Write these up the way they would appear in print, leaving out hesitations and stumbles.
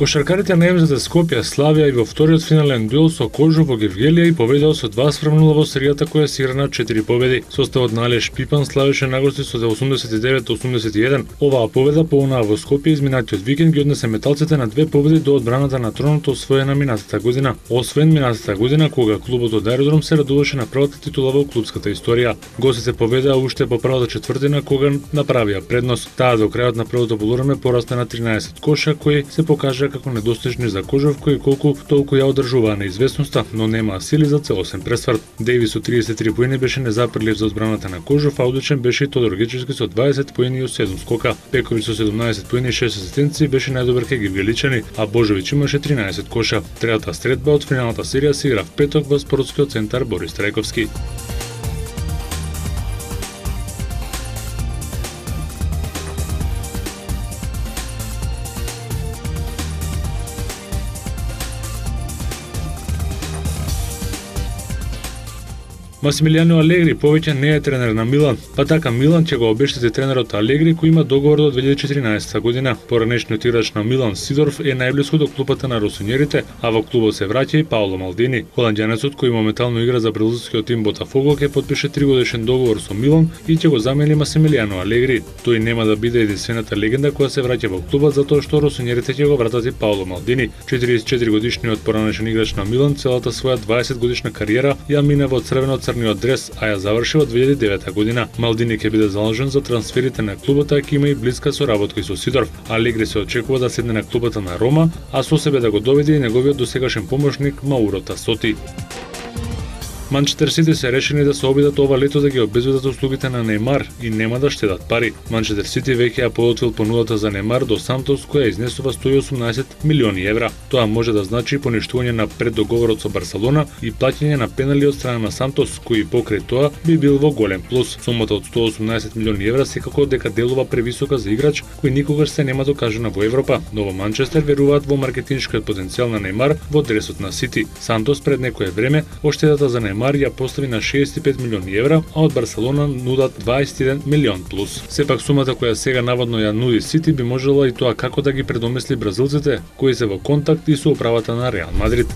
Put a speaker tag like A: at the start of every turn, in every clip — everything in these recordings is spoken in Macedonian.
A: Кошаркарите на МЗД Скопје славија и во вториот финален дуел со Кожу во Гевгелија и победија со 2:0 во серијата која се игра на 4 победи. Составот на Алеш Пипан славеше нагости со 89-81. Оваа победа поонаа во Скопје изминатиот викенд ги однесе металците на 2 победи до одбраната на тронот освоена минатата година. Освен минатата година кога клубот од Аеродром се радуваше на првата титула во клубската историја. Гостите победаа уште по првата четвртина кога направија предност. Таа до крајот на првото полувреме порасна на 13 коша кои се покажа како недостижни за Кожов кои колку толку ја одржуваа неизвестноста, но немаа сили за целосен пресврт. Дејвис со 33 поени беше незапрлив за одбраната на Кожов, а одличен беше и Тодор Гечевски со 20 поени и 7 скока. Пековиќ со 17 поени и 6 асистенции беше најдобар кај гевгеличани, а Божовиќ имаше 13 коша. Третата средба од финалната серија се игра в петок во спортскиот центар Борис Трајковски. Масимилијано Алегри повеќе не е тренер на Милан, па така Милан ќе го обештети тренерот Алегри кој има договор до 2014 година. Поранешниот играч на Милан Сидорф е најблиску до клупата на росонерите, а во клубот се враќа и Пауло Малдини. Холанѓанецот кој моментално игра за бразилскиот тим Ботафого ќе подпише 3-годишен договор со Милан и ќе го замени Масимилијано Алегри. Тој нема да биде единствената легенда која се враќа во клубот затоа што росонерите ќе го вратат и Пауло Малдини. 44 годишниот поранешен играч на Милан целата своја 20 годишна кариера ја мина во црвено-црниот дрес, а ја заврши во 2009 година. Малдини ќе биде заложен за трансферите на клубот, а ќе има и блиска соработка со Сидорф. Алегри се очекува да седне на клубата на Рома, а со себе да го доведе и неговиот досегашен помошник Мауро Тасоти. Манчестер Сити се решени да се обидат ова лето да ги обезбедат услугите на Неймар и нема да штедат пари. Манчестер Сити веќе ја подготвил понудата за Неймар до Сантос која изнесува 118 милиони евра. Тоа може да значи поништување на преддоговорот со Барселона и плаќање на пенали од страна на Сантос, кој покрај тоа би бил во голем плюс. Сумата од 118 милиони евра секако дека делува превисока за играч кој никогаш се нема докажана во Европа, но во Манчестер веруваат во маркетиншкиот потенцијал на Неймар во дресот на Сити. Сантос пред некое време оштедата за Неймар ја постави на 65 милиони евра, а од Барселона нудат 21 милион плюс. Сепак сумата која сега наводно ја нуди Сити би можела и тоа како да ги предомисли бразилците, кои се во контакт и со управата на Реал Мадрид.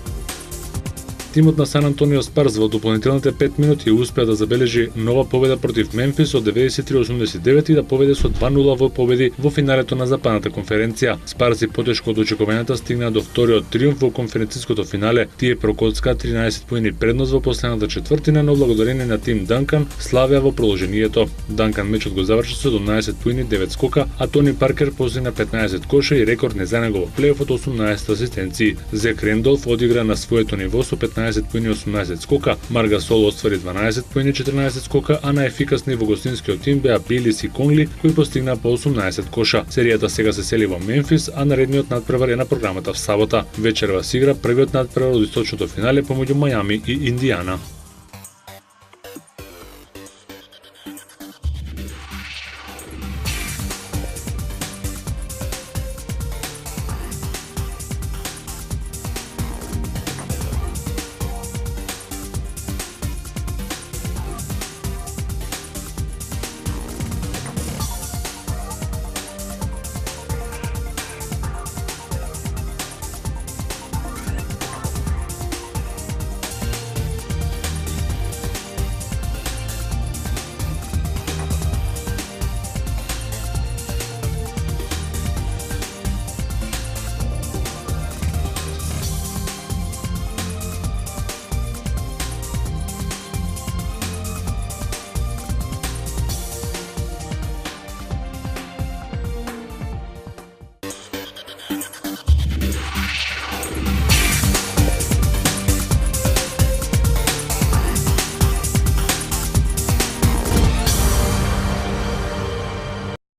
A: Тимот на Сан Антонио Спарс во дополнителните 5 минути успеа да забележи нова победа против Мемфис од 93-89 и да поведе со 2:0 во победи во финалето на западната конференција. Спарси потешко од очекувањата стигнаа до вториот триумф во конференциското финале. Тие прокоцка 13 поени предност во последната четвртина, но благодарение на тим Данкан славеа во продолжението. Данкан мечот го заврши со 17 поени 9 скока, а Тони Паркер постигна 15 коша и рекорд за него во плејофот 18 асистенции. Зек Рендолф одигра на своето ниво со 15 поени 18 скока, Марга Сол оствари 12 поени 14 скока, а најефикасни во гостинскиот тим беа Билис и Конгли кои постигнаа по 18 коша. Серијата сега се сели во Мемфис, а наредниот надпревар е на програмата в сабота. Вечерва се игра првиот надпревар од источното финале помеѓу Мајами и Индијана.